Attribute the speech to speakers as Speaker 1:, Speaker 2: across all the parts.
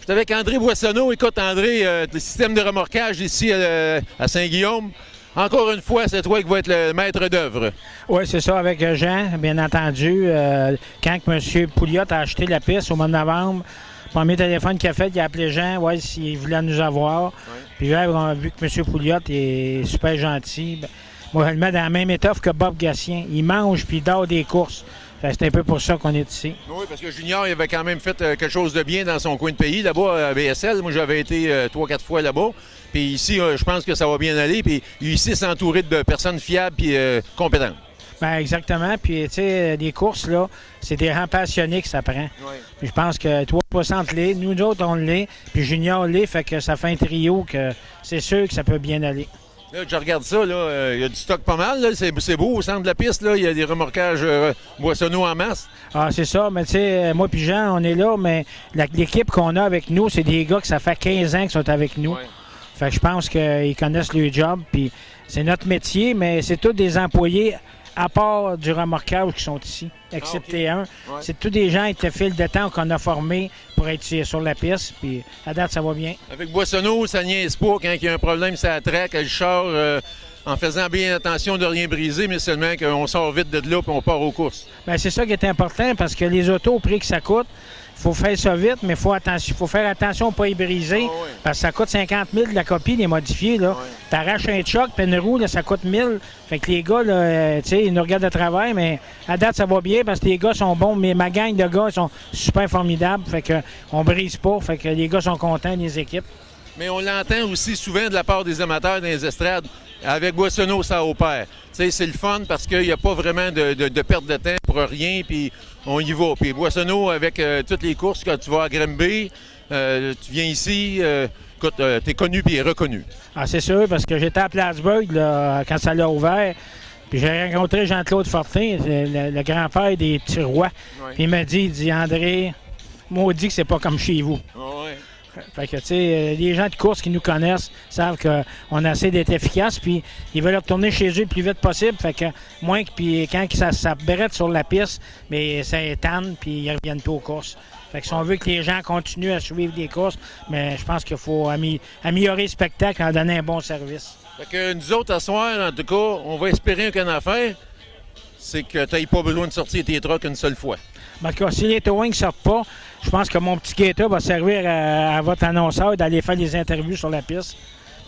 Speaker 1: Je suis avec André Boissonneau. Écoute, André, le système de remorquage ici à Saint-Guillaume, encore une fois, c'est toi qui vas être le maître d'œuvre.
Speaker 2: Oui, c'est ça, avec Jean, bien entendu. Quand M. Pouliot a acheté la piste au mois de novembre, le premier téléphone qu'il a fait, il a appelé Jean, ouais, s'il voulait nous avoir. Ouais. Puis là, on a vu que M. Pouliot est super gentil. Moi, je le mets dans la même étoffe que Bob Gatien. Il mange puis il dort des courses. C'est un peu pour ça qu'on est ici.
Speaker 1: Oui, parce que Junior, il avait quand même fait quelque chose de bien dans son coin de pays, là-bas, à BSL. Moi, j'avais été 3-4 fois là-bas. Puis ici, je pense que ça va bien aller. Puis ici, c'est entouré de personnes fiables et compétentes.
Speaker 2: Bien, exactement. Puis, tu sais, des courses, là, c'est des gens passionnés que ça prend. Oui. Puis, je pense que toi, 60 l'est, nous autres, on l'est, puis Junior l'est, fait que ça fait un trio que c'est sûr que ça peut bien aller.
Speaker 1: Là, je regarde ça, là, il y a du stock pas mal, là. C'est beau au centre de la piste, là. Il y a des remorquages Boissonneau en masse.
Speaker 2: Ah, c'est ça, mais tu sais, moi puis Jean, on est là, mais l'équipe qu'on a avec nous, c'est des gars que ça fait 15 ans qu'ils sont avec nous. Ouais. Fait que je pense qu'ils connaissent le job, puis c'est notre métier, mais c'est tous des employés à part du remorquage qui sont ici, excepté un. Ouais. C'est tous des gens avec le fil de temps qu'on a formés pour être sur la piste, puis à date, ça va bien.
Speaker 1: Avec Boissonneau, ça niaise pas quand il y a un problème, ça traque, elle char en faisant bien attention de rien briser, mais seulement qu'on sort vite de là et on part aux courses.
Speaker 2: Bien, c'est ça qui est important, parce que les autos, au prix que ça coûte, il faut faire ça vite, mais il faut faire attention à ne pas y briser. Oh, oui. Parce que ça coûte 50 000 de la copie, les modifiés. Là. Oui. Tu arraches un choc, puis une roue, là, ça coûte 1 000. Fait que les gars, là, ils nous regardent de travers, mais à date, ça va bien parce que les gars sont bons. Mais ma gang de gars sont super formidables. Fait que on brise pas. Fait que les gars sont contents, les équipes.
Speaker 1: Mais on l'entend aussi souvent de la part des amateurs dans les estrades. Avec Boissonneau, ça opère. C'est le fun parce qu'il n'y a pas vraiment de perte de temps pour rien, puis on y va. Puis Boissonneau, avec toutes les courses, quand tu vas à Granby, tu viens ici, écoute, tu es connu puis reconnu.
Speaker 2: Ah, c'est sûr, parce que j'étais à Plattsburgh là, quand ça l'a ouvert, puis j'ai rencontré Jean-Claude Fortin, le grand-père des petits rois. Ouais. Puis il m'a dit, André, maudit que c'est pas comme chez vous.
Speaker 1: Ouais.
Speaker 2: Fait que, tu sais, les gens de course qui nous connaissent savent qu'on essaie d'être efficace, puis ils veulent retourner chez eux le plus vite possible. Fait que, moins que, puis quand ça brette sur la piste, mais ça étane, puis ils reviennent pas aux courses. Fait que si on veut que les gens continuent à suivre les courses, mais je pense qu'il faut améliorer le spectacle en donnant un bon service.
Speaker 1: Fait que nous autres, à soir, en tout cas, on va espérer qu'une affaire, c'est que tu n'aies pas besoin de sortir tes trucks une seule fois.
Speaker 2: Parce que si les towings ne sortent pas, je pense que mon petit Gator va servir à votre annonceur d'aller faire des interviews sur la piste.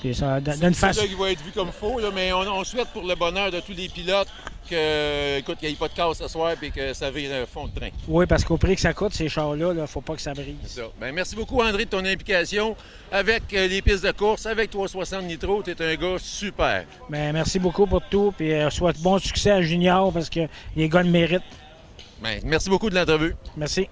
Speaker 1: C'est ça qui va être vu comme faux, là, mais on souhaite pour le bonheur de tous les pilotes qu'il n'y ait pas de casse ce soir et que ça vire le fond de train.
Speaker 2: Oui, parce qu'au prix que ça coûte, ces chars-là, il ne faut pas que ça brise.
Speaker 1: C'est ça. Bien, merci beaucoup, André, de ton implication avec les pistes de course, avec 360 Nitro. Tu es un gars super.
Speaker 2: Bien, merci beaucoup pour tout. Puis souhaite bon succès à Junior parce que les gars le méritent.
Speaker 1: Bien, merci beaucoup de l'entrevue.
Speaker 2: Merci.